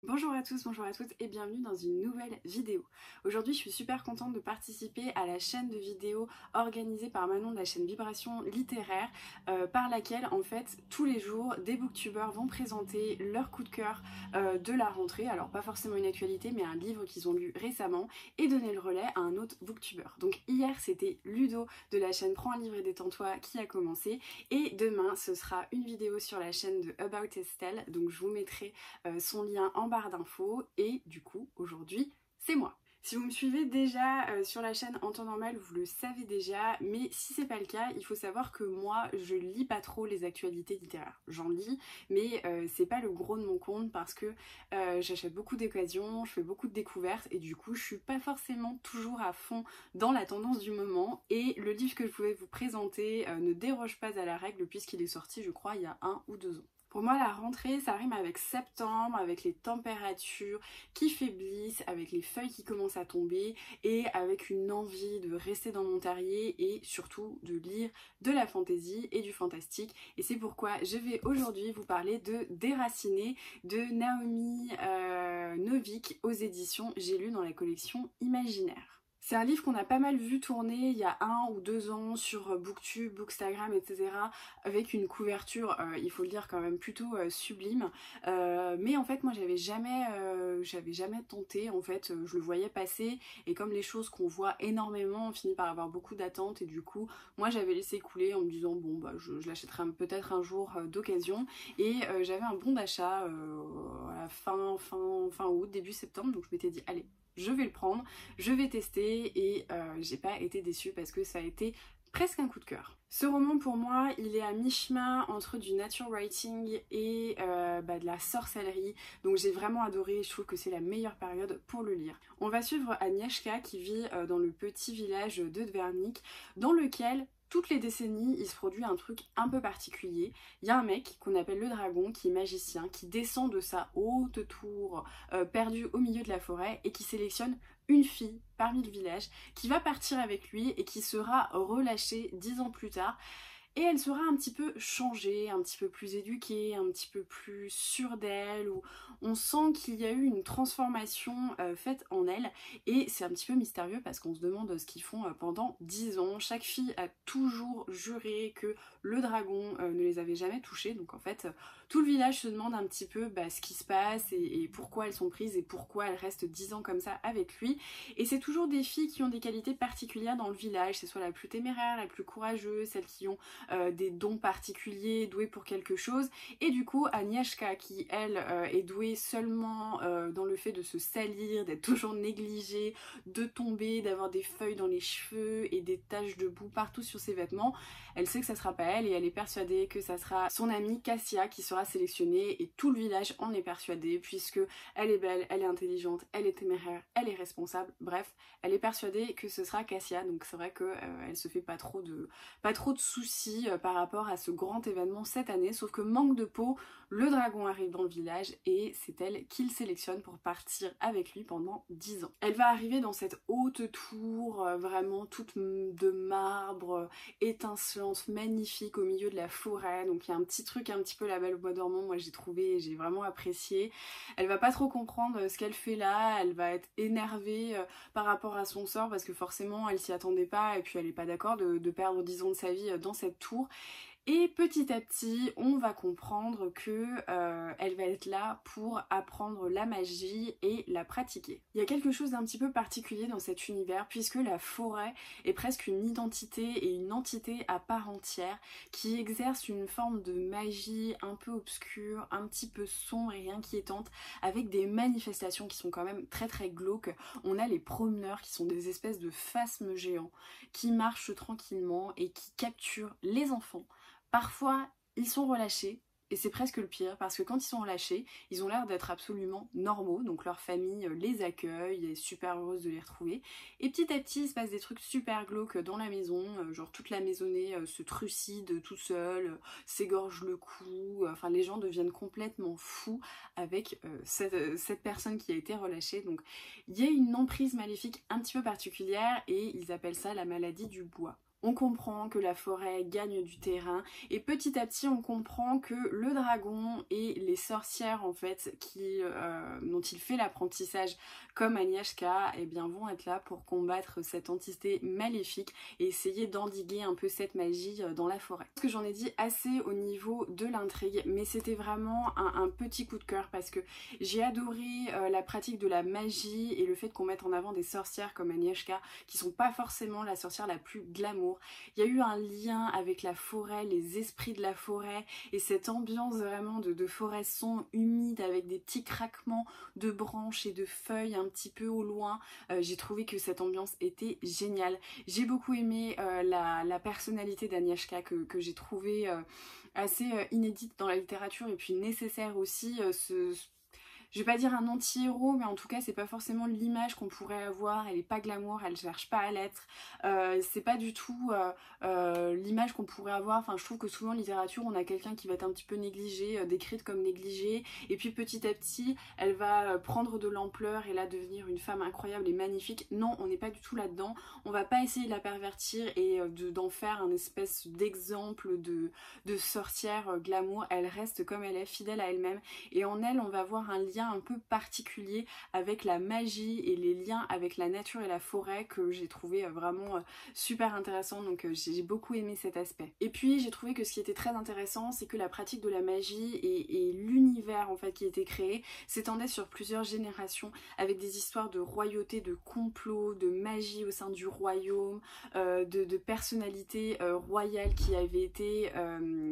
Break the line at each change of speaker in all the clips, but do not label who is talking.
Bonjour à tous, bonjour à toutes et bienvenue dans une nouvelle vidéo. Aujourd'hui je suis super contente de participer à la chaîne de vidéos organisée par Manon de la chaîne Vibration Littéraire par laquelle en fait tous les jours des booktubeurs vont présenter leur coup de cœur de la rentrée, alors pas forcément une actualité mais un livre qu'ils ont lu récemment et donner le relais à un autre booktuber. Donc hier c'était Ludo de la chaîne Prends un livre et détends-toi qui a commencé et demain ce sera une vidéo sur la chaîne de About Estelle, donc je vous mettrai son lien en barre d'infos et du coup aujourd'hui c'est moi. Si vous me suivez déjà sur la chaîne en temps normal, vous le savez déjà, mais si c'est pas le cas, il faut savoir que moi je lis pas trop les actualités littéraires. J'en lis, mais c'est pas le gros de mon compte parce que j'achète beaucoup d'occasions, je fais beaucoup de découvertes et du coup je suis pas forcément toujours à fond dans la tendance du moment et le livre que je pouvais vous présenter ne déroge pas à la règle puisqu'il est sorti je crois il y a 1 ou 2 ans. Pour moi, la rentrée, ça rime avec septembre, avec les températures qui faiblissent, avec les feuilles qui commencent à tomber et avec une envie de rester dans mon terrier et surtout de lire de la fantaisie et du fantastique. Et c'est pourquoi je vais aujourd'hui vous parler de Déraciné de Naomi Novik aux éditions J'ai lu dans la collection Imaginaire. C'est un livre qu'on a pas mal vu tourner il y a 1 ou 2 ans sur Booktube, Bookstagram, etc. avec une couverture, il faut le dire quand même plutôt sublime. Mais en fait moi j'avais jamais tenté, en fait je le voyais passer et comme les choses qu'on voit énormément on finit par avoir beaucoup d'attentes et du coup moi j'avais laissé couler en me disant bon bah je l'achèterai peut-être un jour d'occasion et j'avais un bon d'achat à la fin août, début septembre, donc je m'étais dit allez, je vais le prendre, je vais tester et j'ai pas été déçue parce que ça a été presque un coup de cœur. Ce roman pour moi il est à mi-chemin entre du nature writing et de la sorcellerie, donc j'ai vraiment adoré, je trouve que c'est la meilleure période pour le lire. On va suivre Agnieszka qui vit dans le petit village de Dvernik dans lequel toutes les décennies, il se produit un truc un peu particulier. Il y a un mec qu'on appelle le dragon, qui est magicien, qui descend de sa haute tour perdue au milieu de la forêt et qui sélectionne une fille parmi le village qui va partir avec lui et qui sera relâchée 10 ans plus tard. Et elle sera un petit peu changée, un petit peu plus éduquée, un petit peu plus sûre d'elle, où on sent qu'il y a eu une transformation faite en elle. Et c'est un petit peu mystérieux parce qu'on se demande ce qu'ils font pendant 10 ans. Chaque fille a toujours juré que le dragon ne les avait jamais touchées. Donc en fait, tout le village se demande un petit peu ce qui se passe et pourquoi elles sont prises et pourquoi elles restent 10 ans comme ça avec lui. Et c'est toujours des filles qui ont des qualités particulières dans le village. C'est soit la plus téméraire, la plus courageuse, celles qui ont des dons particuliers, doués pour quelque chose. Et du coup, Agnieszka, qui elle est douée seulement dans le fait de se salir, d'être toujours négligée, de tomber, d'avoir des feuilles dans les cheveux et des taches de boue partout sur ses vêtements, elle sait que ça sera pas elle et elle est persuadée que ça sera son amie Cassia qui sera sélectionnée et tout le village en est persuadé puisque elle est belle, elle est intelligente, elle est téméraire, elle est responsable, bref, elle est persuadée que ce sera Cassia, donc c'est vrai que elle se fait pas trop de soucis par rapport à ce grand événement cette année, sauf que manque de peau, le dragon arrive dans le village et c'est elle qui le sélectionne pour partir avec lui pendant 10 ans. Elle va arriver dans cette haute tour, vraiment toute de marbre, étincelante, magnifique au milieu de la forêt, donc il y a un petit truc un petit peu La Belle au bois dormant, moi j'ai trouvé, j'ai vraiment apprécié. Elle va pas trop comprendre ce qu'elle fait là, elle va être énervée par rapport à son sort parce que forcément elle s'y attendait pas et puis elle est pas d'accord de perdre 10 ans de sa vie dans cette tour. Et petit à petit, on va comprendre que elle va être là pour apprendre la magie et la pratiquer. Il y a quelque chose d'un petit peu particulier dans cet univers puisque la forêt est presque une identité et une entité à part entière qui exerce une forme de magie un peu obscure, un petit peu sombre et inquiétante avec des manifestations qui sont quand même très très glauques. On a les promeneurs qui sont des espèces de phasmes géants qui marchent tranquillement et qui capturent les enfants. Parfois, ils sont relâchés, et c'est presque le pire, parce que quand ils sont relâchés, ils ont l'air d'être absolument normaux, donc leur famille les accueille, est super heureuse de les retrouver, et petit à petit, il se passe des trucs super glauques dans la maison, genre toute la maisonnée se trucide tout seul, s'égorge le cou, enfin les gens deviennent complètement fous avec cette personne qui a été relâchée, donc il y a une emprise maléfique un petit peu particulière, et ils appellent ça la maladie du bois. On comprend que la forêt gagne du terrain et petit à petit on comprend que le dragon et les sorcières en fait dont il fait l'apprentissage comme Agnieszka eh bien, vont être là pour combattre cette entité maléfique et essayer d'endiguer un peu cette magie dans la forêt. Je pense que j'en ai dit assez au niveau de l'intrigue, mais c'était vraiment un petit coup de cœur parce que j'ai adoré la pratique de la magie et le fait qu'on mette en avant des sorcières comme Agnieszka qui sont pas forcément la sorcière la plus glamour. Il y a eu un lien avec la forêt, les esprits de la forêt et cette ambiance vraiment de forêt sombre, humide avec des petits craquements de branches et de feuilles un petit peu au loin. J'ai trouvé que cette ambiance était géniale. J'ai beaucoup aimé la personnalité d'Agnieszka que j'ai trouvé assez inédite dans la littérature et puis nécessaire aussi. Je vais pas dire un anti-héros, mais en tout cas c'est pas forcément l'image qu'on pourrait avoir, elle est pas glamour, elle cherche pas à l'être, c'est pas du tout l'image qu'on pourrait avoir. Enfin je trouve que souvent en littérature on a quelqu'un qui va être un petit peu négligé, décrite comme négligée, et puis petit à petit elle va prendre de l'ampleur et là devenir une femme incroyable et magnifique. Non, on n'est pas du tout là-dedans, on va pas essayer de la pervertir et d'en faire un espèce d'exemple de sorcière glamour. Elle reste comme elle est, fidèle à elle-même, et en elle on va voir un lien un peu particulier avec la magie et les liens avec la nature et la forêt que j'ai trouvé vraiment super intéressant. Donc j'ai beaucoup aimé cet aspect. Et puis j'ai trouvé que ce qui était très intéressant, c'est que la pratique de la magie et l'univers en fait qui était créé s'étendait sur plusieurs générations avec des histoires de royauté, de complot, de magie au sein du royaume, de personnalités royales qui avaient été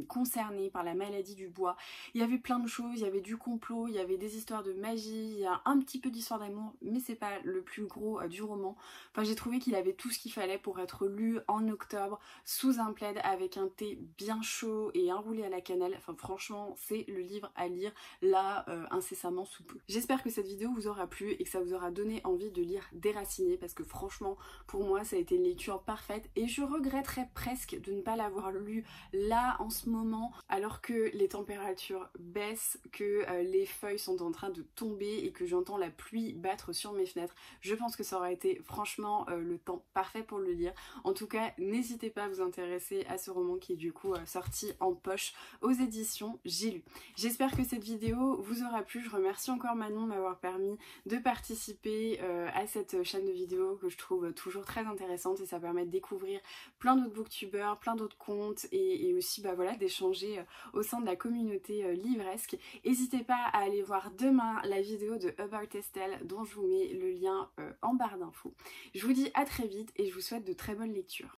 concernées par la maladie du bois. Il y avait plein de choses, il y avait du complot, il y avait des histoires de magie, il y a un petit peu d'histoire d'amour, mais c'est pas le plus gros du roman. Enfin j'ai trouvé qu'il avait tout ce qu'il fallait pour être lu en octobre sous un plaid avec un thé bien chaud et un roulé à la cannelle. Enfin franchement c'est le livre à lire là incessamment sous peu. J'espère que cette vidéo vous aura plu et que ça vous aura donné envie de lire Déraciné, parce que franchement pour moi ça a été une lecture parfaite et je regretterais presque de ne pas l'avoir lu là en ce moment alors que les températures baissent, que les feuilles sont en train de tomber et que j'entends la pluie battre sur mes fenêtres. Je pense que ça aurait été franchement le temps parfait pour le lire. En tout cas, n'hésitez pas à vous intéresser à ce roman qui est du coup sorti en poche aux éditions J'ai lu. J'espère que cette vidéo vous aura plu. Je remercie encore Manon de m'avoir permis de participer à cette chaîne de vidéos que je trouve toujours très intéressante et ça permet de découvrir plein d'autres booktubeurs, plein d'autres comptes et aussi bah, voilà, d'échanger au sein de la communauté livresque. N'hésitez pas à aller voir demain la vidéo de About Estelle dont je vous mets le lien en barre d'infos. Je vous dis à très vite et je vous souhaite de très bonnes lectures.